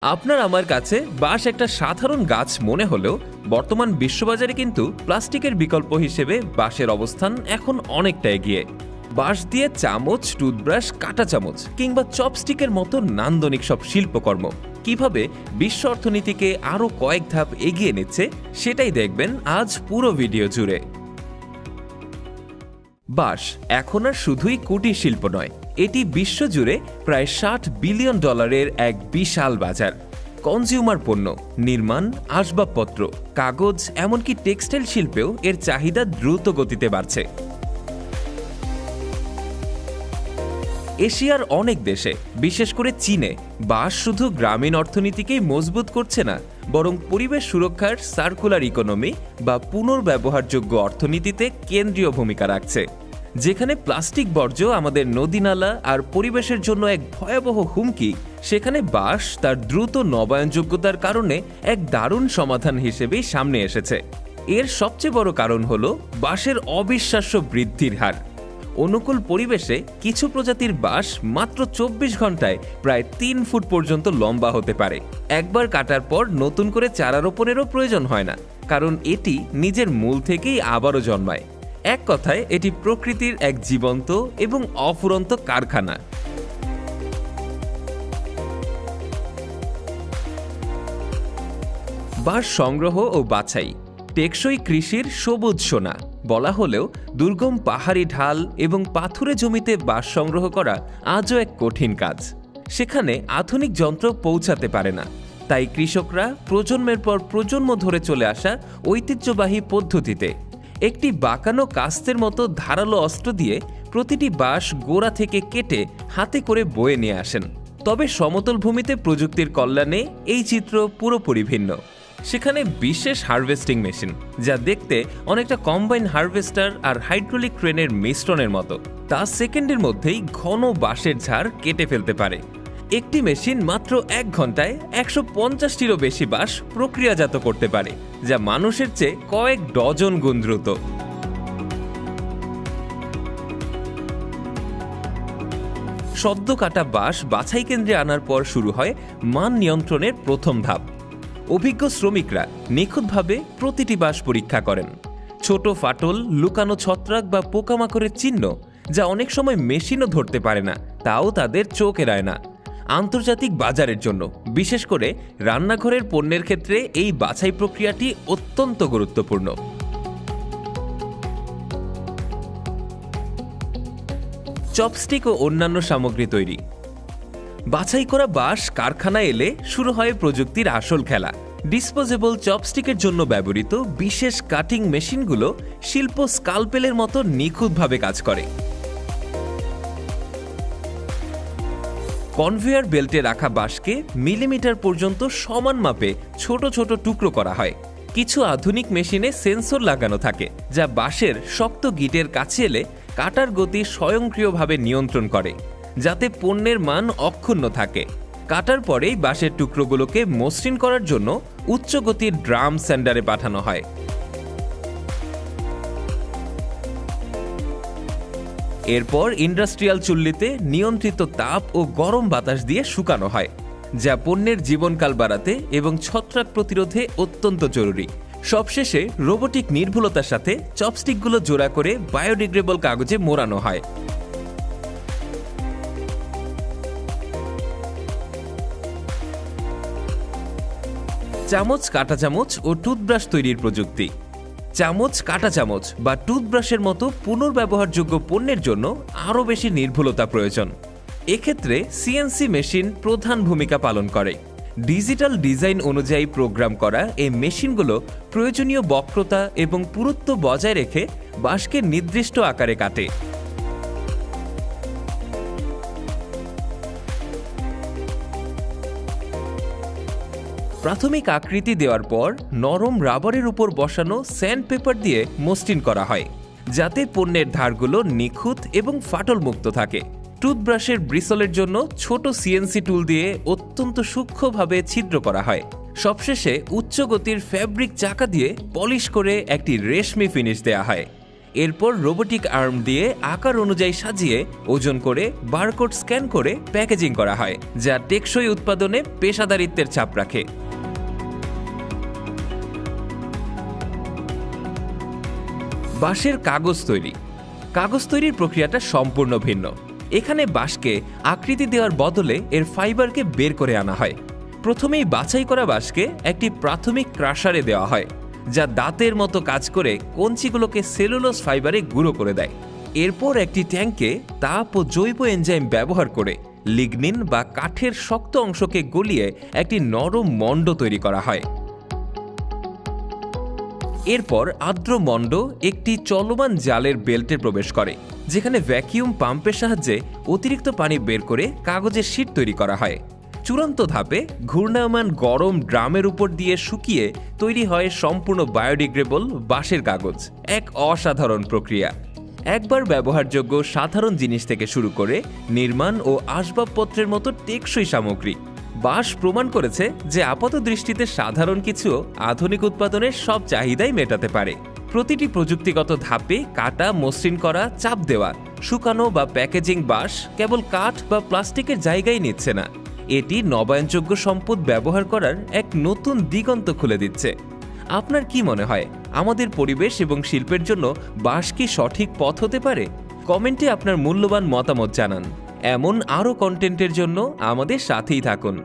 আপনার আমার কাছে বাঁশ একটা সাধারণ গাছ মনে হলেও বর্তমান বিশ্ববাজারে কিন্তু প্লাস্টিকের বিকল্প হিসেবে বাঁশের অবস্থান এখন অনেকটা এগিয়ে। বাঁশ দিয়ে চামচ, টুথব্রাশ, কাঁটা চামচ কিংবা চপস্টিকের মতো নান্দনিক সব শিল্পকর্ম কিভাবে বিশ্ব অর্থনীতিকে আরও কয়েক ধাপ এগিয়ে নিচ্ছে সেটাই দেখবেন আজ পুরো ভিডিও জুড়ে। বাঁশ এখন আর শুধুই কুটির শিল্প নয়, এটি বিশ্বজুড়ে প্রায় $60 বিলিয়ন এক বিশাল বাজার। কনজিউমার পণ্য, নির্মাণ, আসবাবপত্র, কাগজ, এমনকি টেক্সটাইল শিল্পেও এর চাহিদা দ্রুত গতিতে বাড়ছে। এশিয়ার অনেক দেশে, বিশেষ করে চীনে, বাঁশ শুধু গ্রামীণ অর্থনীতিকেই মজবুত করছে না, বরং পরিবেশ সুরক্ষার সার্কুলার ইকোনমি বা পুনর্ব্যবহারযোগ্য অর্থনীতিতে কেন্দ্রীয় ভূমিকা রাখছে। যেখানে প্লাস্টিক বর্জ্য আমাদের নদীনালা আর পরিবেশের জন্য এক ভয়াবহ হুমকি, সেখানে বাঁশ তার দ্রুত নবায়নযোগ্যতার কারণে এক দারুণ সমাধান হিসেবেই সামনে এসেছে। এর সবচেয়ে বড় কারণ হল বাঁশের অবিশ্বাস্য বৃদ্ধির হার। অনুকূল পরিবেশে কিছু প্রজাতির বাঁশ মাত্র 24 ঘন্টায় প্রায় 3 ফুট পর্যন্ত লম্বা হতে পারে। একবার কাটার পর নতুন করে চারা রোপণেরও প্রয়োজন হয় না, কারণ এটি নিজের মূল থেকেই আবারও জন্মায়। এক কথায় এটি প্রকৃতির এক জীবন্ত এবং অফুরন্ত কারখানা। বাঁশ সংগ্রহ ও বাছাই টেকসই কৃষির সবুজ সোনা বলা হলেও দুর্গম পাহাড়ি ঢাল এবং পাথুরে জমিতে বাঁশ সংগ্রহ করা আজও এক কঠিন কাজ। সেখানে আধুনিক যন্ত্র পৌঁছাতে পারে না, তাই কৃষকরা প্রজন্মের পর প্রজন্ম ধরে চলে আসা ঐতিহ্যবাহী পদ্ধতিতে একটি বাঁকানো কাস্তের মতো ধারালো অস্ত্র দিয়ে প্রতিটি বাঁশ গোড়া থেকে কেটে হাতে করে বয়ে নিয়ে আসেন। তবে সমতল ভূমিতে প্রযুক্তির কল্যাণে এই চিত্র পুরোপুরি ভিন্ন। সেখানে বিশেষ হারভেস্টিং মেশিন, যা দেখতে অনেকটা কম্বাইন হারভেস্টার আর হাইড্রোলিক ক্রেনের মিশ্রণের মতো, তা সেকেন্ডের মধ্যেই ঘন বাঁশের ঝাড় কেটে ফেলতে পারে। একটি মেশিন মাত্র 1 ঘন্টায় 150টিরও বেশি বাঁশ প্রক্রিয়াজাত করতে পারে, যা মানুষের চেয়ে কয়েক ডজন গুণ দ্রুত। সদ্য কাটা বাঁশ বাছাই কেন্দ্রে আনার পর শুরু হয় মান নিয়ন্ত্রণের প্রথম ধাপ। অভিজ্ঞ শ্রমিকরা নিখুঁতভাবে প্রতিটি বাঁশ পরীক্ষা করেন। ছোট ফাটল, লুকানো ছত্রাক বা পোকামাকড়ের চিহ্ন, যা অনেক সময় মেশিনও ধরতে পারে না, তাও তাদের চোখ এড়ায় না। আন্তর্জাতিক বাজারের জন্য, বিশেষ করে রান্নাঘরের পণ্যের ক্ষেত্রে এই বাছাই প্রক্রিয়াটি অত্যন্ত গুরুত্বপূর্ণ। চপস্টিক ও অন্যান্য সামগ্রী তৈরি বাছাই করা বাঁশ কারখানায় এলে শুরু হয় প্রযুক্তির আসল খেলা। ডিসপোজেবল চপস্টিকের জন্য ব্যবহৃত বিশেষ কাটিং মেশিনগুলো শিল্প স্কালপেলের মতো নিখুঁতভাবে কাজ করে। কনভেয়ার বেল্টে রাখা বাঁশকে মিলিমিটার পর্যন্ত সমান মাপে ছোট ছোট টুকরো করা হয়। কিছু আধুনিক মেশিনে সেন্সর লাগানো থাকে, যা বাঁশের শক্ত গিটের কাছে এলে কাটার গতি স্বয়ংক্রিয়ভাবে নিয়ন্ত্রণ করে, যাতে পণ্যের মান অক্ষুণ্ণ থাকে। কাটার পরেই বাঁশের টুকরোগুলোকে মসৃণ করার জন্য উচ্চ গতির ড্রাম স্যান্ডারে পাঠানো হয়। এরপর ইন্ডাস্ট্রিয়াল চুল্লিতে নিয়ন্ত্রিত তাপ ও গরম বাতাস দিয়ে শুকানো হয়, যা পণ্যের জীবনকাল বাড়াতে এবং ছত্রাক প্রতিরোধে অত্যন্ত জরুরি। সবশেষে রোবোটিক নির্ভুলতার সাথে চপস্টিকগুলো জোড়া করে বায়োডিগ্রেডেবল কাগজে মোড়ানো হয়। চামচ, কাঁটা চামচ ও টুথব্রাশ তৈরির প্রযুক্তি চামচ, কাঁটা চামচ বা টুথব্রাশের মতো পুনর্ব্যবহারযোগ্য পণ্যের জন্য আরও বেশি নির্ভুলতা প্রয়োজন। এক্ষেত্রে সিএনসি মেশিন প্রধান ভূমিকা পালন করে। ডিজিটাল ডিজাইন অনুযায়ী প্রোগ্রাম করা এই মেশিনগুলো প্রয়োজনীয় বক্রতা এবং পুরুত্ব বজায় রেখে বাঁশকে নির্দিষ্ট আকারে কাটে। প্রাথমিক আকৃতি দেওয়ার পর নরম রাবারের উপর বসানো স্যান্ডপেপার দিয়ে মসৃণ করা হয়, যাতে পণ্যের ধারগুলো নিখুঁত এবং ফাটলমুক্ত থাকে। টুথব্রাশের ব্রিসলের জন্য ছোট সিএনসি টুল দিয়ে অত্যন্ত সূক্ষ্মভাবে ছিদ্র করা হয়। সবশেষে উচ্চ গতির ফ্যাব্রিক চাকা দিয়ে পলিশ করে একটি রেশমি ফিনিশ দেওয়া হয়। এরপর রোবোটিক আর্ম দিয়ে আকার অনুযায়ী সাজিয়ে ওজন করে বারকোড স্ক্যান করে প্যাকেজিং করা হয়, যা টেকসই উৎপাদনে পেশাদারিত্বের ছাপ রাখে। বাঁশের কাগজ তৈরি। কাগজ তৈরির প্রক্রিয়াটা সম্পূর্ণ ভিন্ন। এখানে বাঁশকে আকৃতি দেওয়ার বদলে এর ফাইবারকে বের করে আনা হয়। প্রথমেই বাছাই করা বাঁশকে একটি প্রাথমিক ক্রাশারে দেওয়া হয়, যা দাঁতের মতো কাজ করে কঞ্চিগুলোকে সেলুলোজ ফাইবারে গুঁড়ো করে দেয়। এরপর একটি ট্যাঙ্কে তাপ ও জৈব এনজাইম ব্যবহার করে লিগনিন বা কাঠের শক্ত অংশকে গলিয়ে একটি নরম মণ্ড তৈরি করা হয়। এরপর আর্দ্র মণ্ড একটি চলমান জালের বেল্টে প্রবেশ করে, যেখানে ভ্যাকিউম পাম্পের সাহায্যে অতিরিক্ত পানি বের করে কাগজের শীট তৈরি করা হয়। চূড়ান্ত ধাপে ঘূর্ণায়মান গরম ড্রামের উপর দিয়ে শুকিয়ে তৈরি হয় সম্পূর্ণ বায়োডিগ্রেডেবল বাঁশের কাগজ। এক অসাধারণ প্রক্রিয়া। একবার ব্যবহারযোগ্য সাধারণ জিনিস থেকে শুরু করে নির্মাণ ও আসবাবপত্রের মতো টেকসই সামগ্রী, বাঁশ প্রমাণ করেছে যে আপাত দৃষ্টিতে সাধারণ কিছু আধুনিক উৎপাদনের সব চাহিদাই মেটাতে পারে। প্রতিটি প্রযুক্তিগত ধাপে কাটা, মসৃণ করা, চাপ দেওয়া, শুকানো বা প্যাকেজিং বাঁশ কেবল কাঠ বা প্লাস্টিকের জায়গায় নিচ্ছে না, এটি নবায়নযোগ্য সম্পদ ব্যবহার করার এক নতুন দিগন্ত খুলে দিচ্ছে। আপনার কি মনে হয়, আমাদের পরিবেশ এবং শিল্পের জন্য বাঁশ কি সঠিক পথ হতে পারে? কমেন্টে আপনার মূল্যবান মতামত জানান। এমন আরও কন্টেন্টের জন্য আমাদের সাথেই থাকুন।